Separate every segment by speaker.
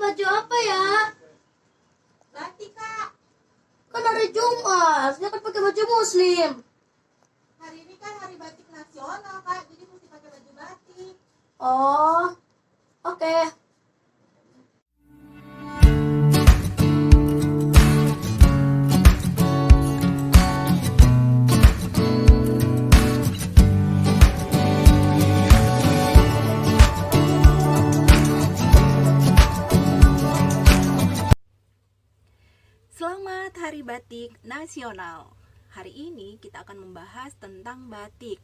Speaker 1: baju apa ya?
Speaker 2: Batik, Kak.
Speaker 1: Kan hari Jumat, saya kan pakai baju muslim.
Speaker 2: Hari ini kan hari batik nasional, Kak. Jadi mesti pakai baju batik.
Speaker 1: Oh, oke.
Speaker 3: Selamat Hari Batik Nasional. Hari ini kita akan membahas tentang batik.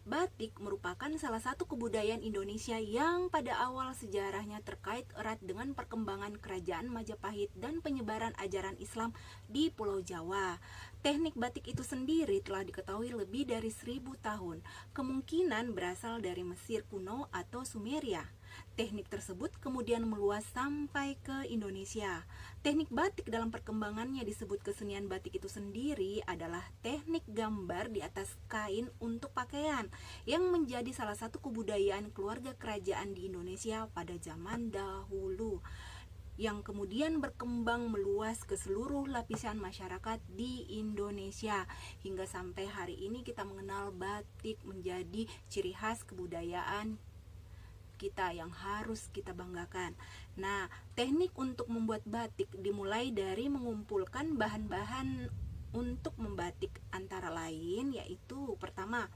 Speaker 3: Batik merupakan salah satu kebudayaan Indonesia yang pada awal sejarahnya terkait erat dengan perkembangan kerajaan Majapahit dan penyebaran ajaran Islam di Pulau Jawa. Teknik batik itu sendiri telah diketahui lebih dari 1000 tahun. Kemungkinan berasal dari Mesir kuno atau Sumeria. Teknik tersebut kemudian meluas sampai ke Indonesia. Teknik batik dalam perkembangannya disebut kesenian batik itu sendiri adalah teknik gambar di atas kain untuk pakaian yang menjadi salah satu kebudayaan keluarga kerajaan di Indonesia pada zaman dahulu, yang kemudian berkembang meluas ke seluruh lapisan masyarakat di Indonesia. Hingga sampai hari ini kita mengenal batik menjadi ciri khas kebudayaan kita yang harus kita banggakan. Nah, teknik untuk membuat batik dimulai dari mengumpulkan bahan-bahan untuk membatik, antara lain yaitu pertama,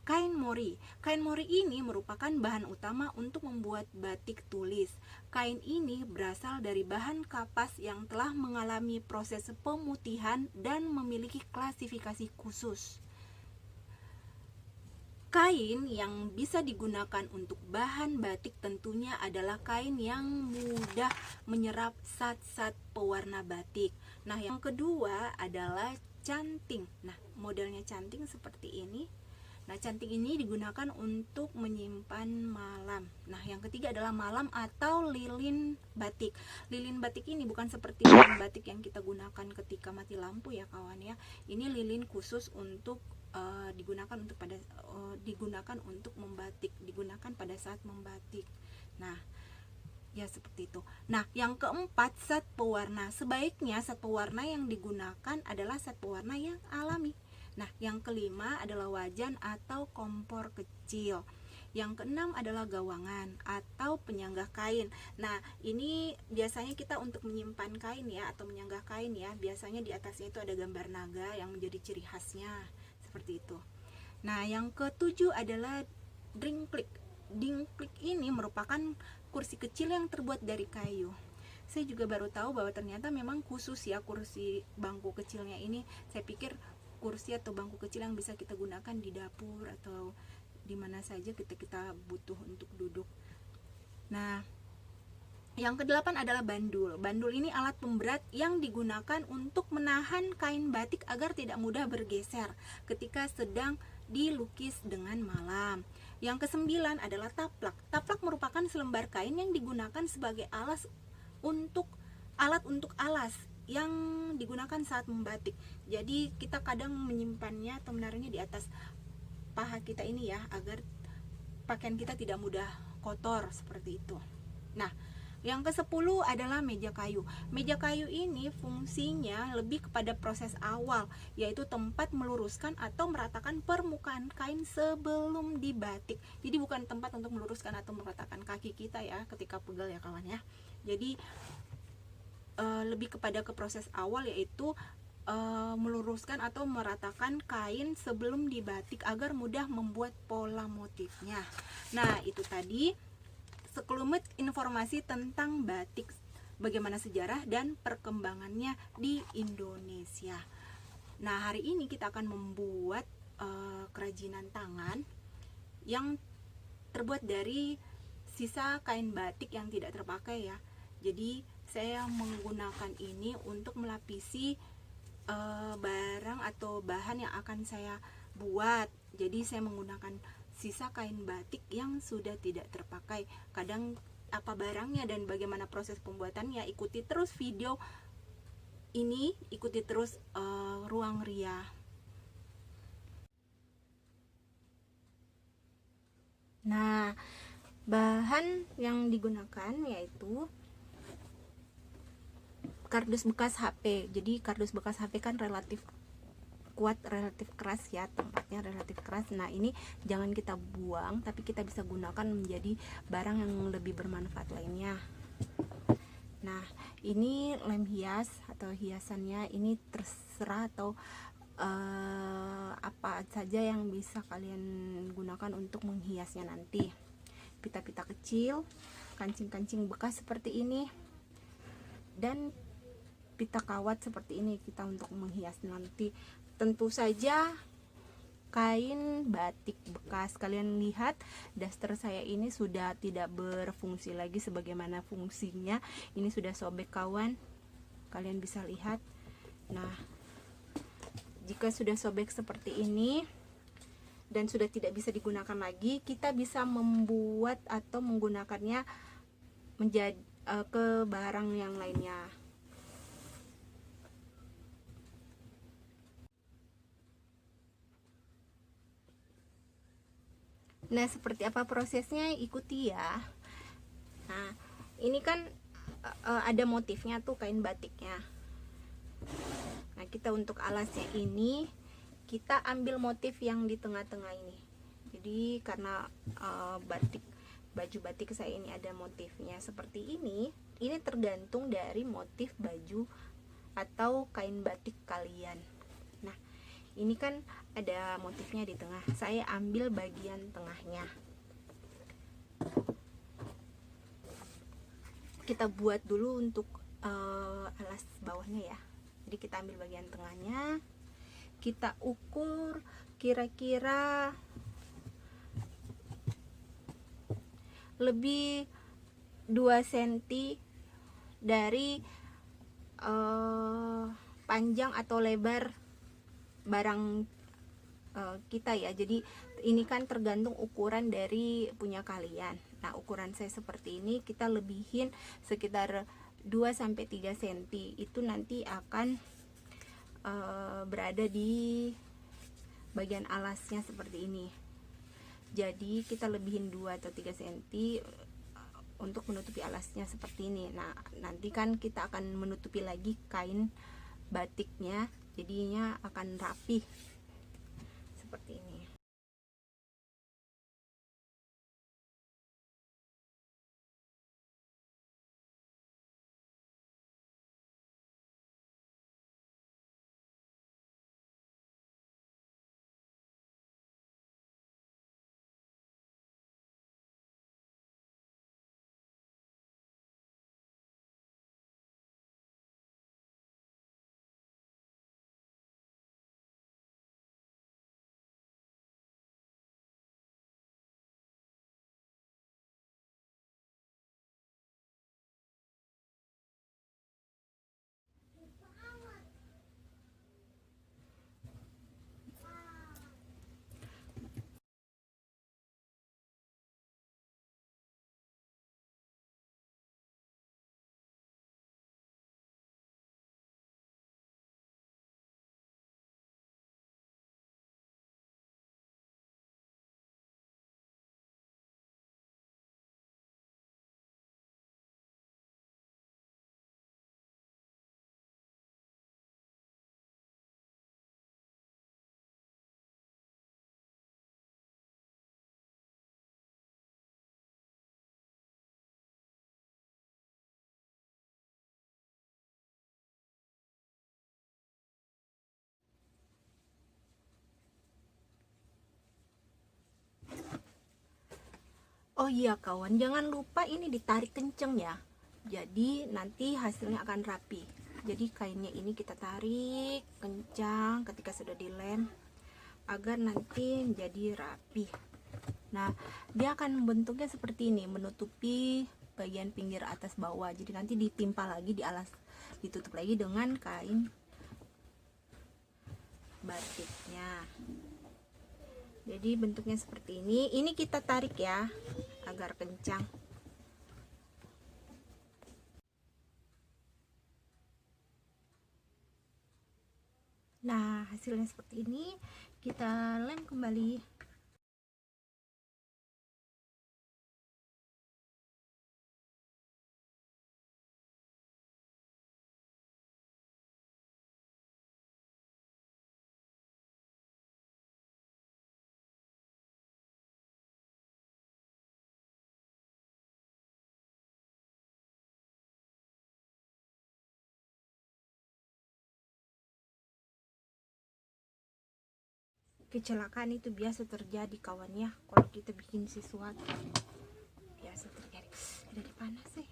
Speaker 3: kain mori. Kain mori ini merupakan bahan utama untuk membuat batik tulis. Kain ini berasal dari bahan kapas yang telah mengalami proses pemutihan dan memiliki klasifikasi khusus. Kain yang bisa digunakan untuk bahan batik tentunya adalah kain yang mudah menyerap zat-zat pewarna batik. Nah, yang kedua adalah canting. Nah, modelnya canting seperti ini. Nah, canting ini digunakan untuk menyimpan malam. Nah, yang ketiga adalah malam atau lilin batik. Lilin batik ini bukan seperti lilin batik yang kita gunakan ketika mati lampu ya kawan ya. Ini lilin khusus untuk digunakan untuk membatik, digunakan pada saat membatik. Nah, ya seperti itu. Nah, yang keempat, zat pewarna. Sebaiknya zat pewarna yang digunakan adalah zat pewarna yang alami. Nah, yang kelima adalah wajan atau kompor kecil. Yang keenam adalah gawangan atau penyanggah kain. Nah, ini biasanya kita untuk menyimpan kain ya, atau menyanggah kain ya. Biasanya di atasnya itu ada gambar naga yang menjadi ciri khasnya, seperti itu. Nah, yang ketujuh adalah dingklik. Dingklik ini merupakan kursi kecil yang terbuat dari kayu. Saya juga baru tahu bahwa ternyata memang khusus ya kursi bangku kecilnya ini. Saya pikir kursi atau bangku kecil yang bisa kita gunakan di dapur atau di mana saja kita butuh untuk duduk. Nah, yang kedelapan adalah bandul. Bandul ini alat pemberat yang digunakan untuk menahan kain batik agar tidak mudah bergeser ketika sedang dilukis dengan malam. Yang kesembilan adalah taplak. Taplak merupakan selembar kain yang digunakan sebagai alat untuk alas yang digunakan saat membatik. Jadi kita kadang menyimpannya atau menaruhnya di atas paha kita ini ya, agar pakaian kita tidak mudah kotor seperti itu. Nah, yang ke-10 adalah meja kayu. Meja kayu ini fungsinya lebih kepada proses awal, yaitu tempat meluruskan atau meratakan permukaan kain sebelum dibatik. Jadi bukan tempat untuk meluruskan atau meratakan kaki kita ya ketika pegal ya kawan ya. Jadi lebih kepada ke proses awal, yaitu meluruskan atau meratakan kain sebelum dibatik agar mudah membuat pola motifnya. Nah, itu tadi sekelumit informasi tentang batik, bagaimana sejarah dan perkembangannya di Indonesia. Nah, hari ini kita akan membuat kerajinan tangan yang terbuat dari sisa kain batik yang tidak terpakai ya. Jadi saya menggunakan ini untuk melapisi barang atau bahan yang akan saya buat. Jadi saya menggunakan sisa kain batik yang sudah tidak terpakai. Kadang apa barangnya dan bagaimana proses pembuatannya, ikuti terus video ini, ikuti terus Ruang Ria. Nah, bahan yang digunakan yaitu kardus bekas HP. Jadi kardus bekas HP kan relatif kuat, relatif keras ya, tempatnya relatif keras. Nah ini jangan kita buang, tapi kita bisa gunakan menjadi barang yang lebih bermanfaat lainnya. Nah ini lem hias atau hiasannya, ini terserah atau apa saja yang bisa kalian gunakan untuk menghiasnya nanti. Pita-pita kecil, kancing-kancing bekas seperti ini, dan pita kawat seperti ini kita untuk menghias nanti. Tentu saja kain batik bekas. Kalian lihat daster saya ini sudah tidak berfungsi lagi sebagaimana fungsinya. Ini sudah sobek kawan, kalian bisa lihat. Nah jika sudah sobek seperti ini dan sudah tidak bisa digunakan lagi, kita bisa membuat atau menggunakannya menjadi ke barang yang lainnya. Nah seperti apa prosesnya, ikuti ya. Nah ini kan ada motifnya tuh, kain batiknya. Nah kita untuk alasnya ini kita ambil motif yang di tengah-tengah ini. Jadi karena baju batik saya ini ada motifnya seperti ini tergantung dari motif baju atau kain batik kalian. Nah ini kan ada motifnya di tengah, saya ambil bagian tengahnya. Kita buat dulu untuk alas bawahnya ya. Jadi kita ambil bagian tengahnya, kita ukur kira-kira lebih 2 cm dari panjang atau lebar barang kita ya. Jadi ini kan tergantung ukuran dari punya kalian. Nah ukuran saya seperti ini, kita lebihin sekitar 2-3 cm. Itu nanti akan berada di bagian alasnya seperti ini. Jadi kita lebihin 2 atau 3 cm untuk menutupi alasnya seperti ini. Nah nanti kan kita akan menutupi lagi kain batiknya, jadinya akan rapi seperti ini. Oh iya kawan, jangan lupa ini ditarik kenceng ya. Jadi nanti hasilnya akan rapi. Jadi kainnya ini kita tarik kencang ketika sudah dilem agar nanti menjadi rapi. Nah dia akan bentuknya seperti ini, menutupi bagian pinggir atas bawah. Jadi nanti ditimpa lagi di alas, ditutup lagi dengan kain batiknya. Jadi bentuknya seperti ini. Ini kita tarik ya agar kencang. Nah hasilnya seperti ini. Kita lem kembali. kecelakaan itu biasa terjadi kawan ya, kalau kita bikin sesuatu biasa terjadi. Ada di panas sih.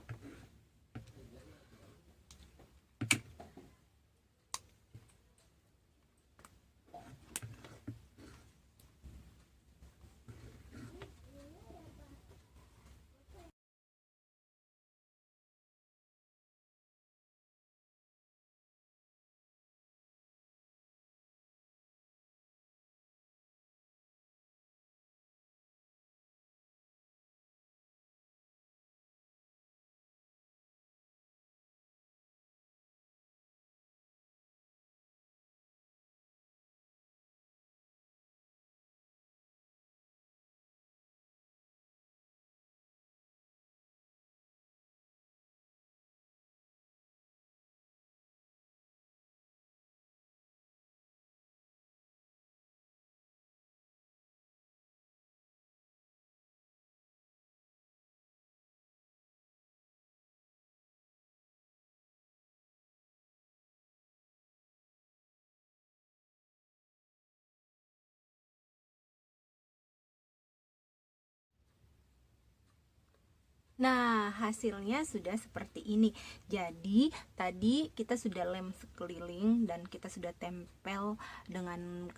Speaker 3: Nah, hasilnya sudah seperti ini. Jadi, tadi kita sudah lem sekeliling dan kita sudah tempel dengan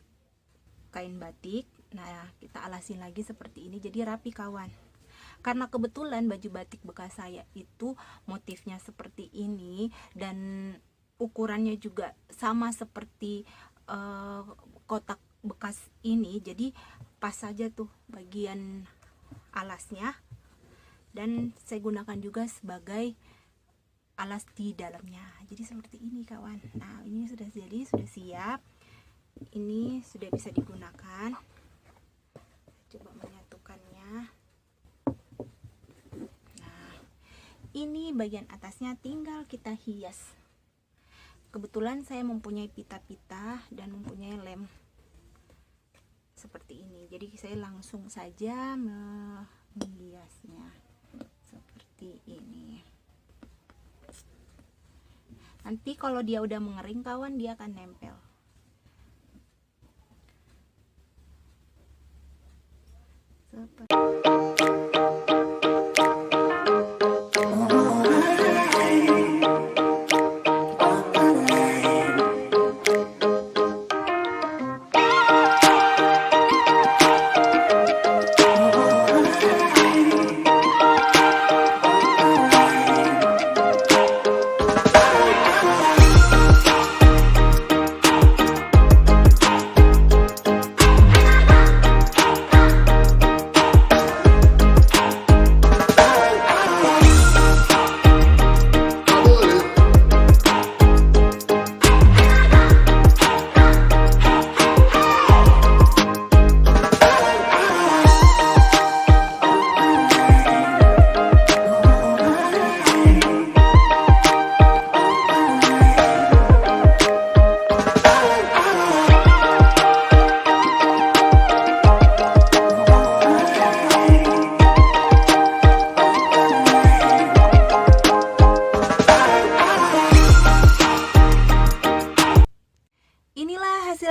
Speaker 3: kain batik. Nah, kita alasin lagi seperti ini, jadi rapi kawan. Karena kebetulan baju batik bekas saya itu motifnya seperti ini dan ukurannya juga sama seperti kotak bekas ini, jadi pas saja tuh bagian alasnya. Dan saya gunakan juga sebagai alas di dalamnya. Jadi seperti ini kawan. Nah, ini sudah jadi, sudah siap. Ini sudah bisa digunakan. Coba menyatukannya. Nah, ini bagian atasnya tinggal kita hias. Kebetulan saya mempunyai pita-pita dan mempunyai lem seperti ini. Jadi saya langsung saja menghiasnya seperti ini. Nanti kalau dia udah mengering kawan, dia akan nempel seperti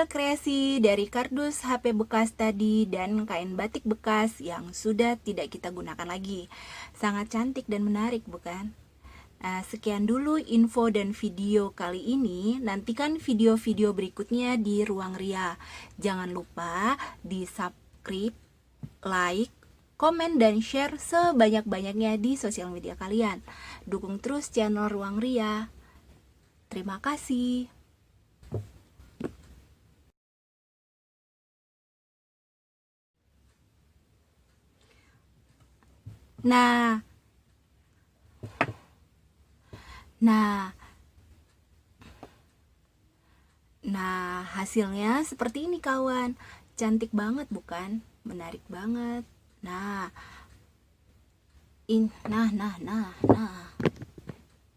Speaker 3: kreasi dari kardus HP bekas tadi dan kain batik bekas yang sudah tidak kita gunakan lagi. Sangat cantik dan menarik, bukan? Nah, sekian dulu info dan video kali ini. Nantikan video-video berikutnya di Ruang Ria. Jangan lupa di subscribe, like, komen, dan share sebanyak-banyaknya di sosial media kalian. Dukung terus channel Ruang Ria. Terima kasih. Nah, hasilnya seperti ini kawan. Cantik banget bukan? Menarik banget. Nah,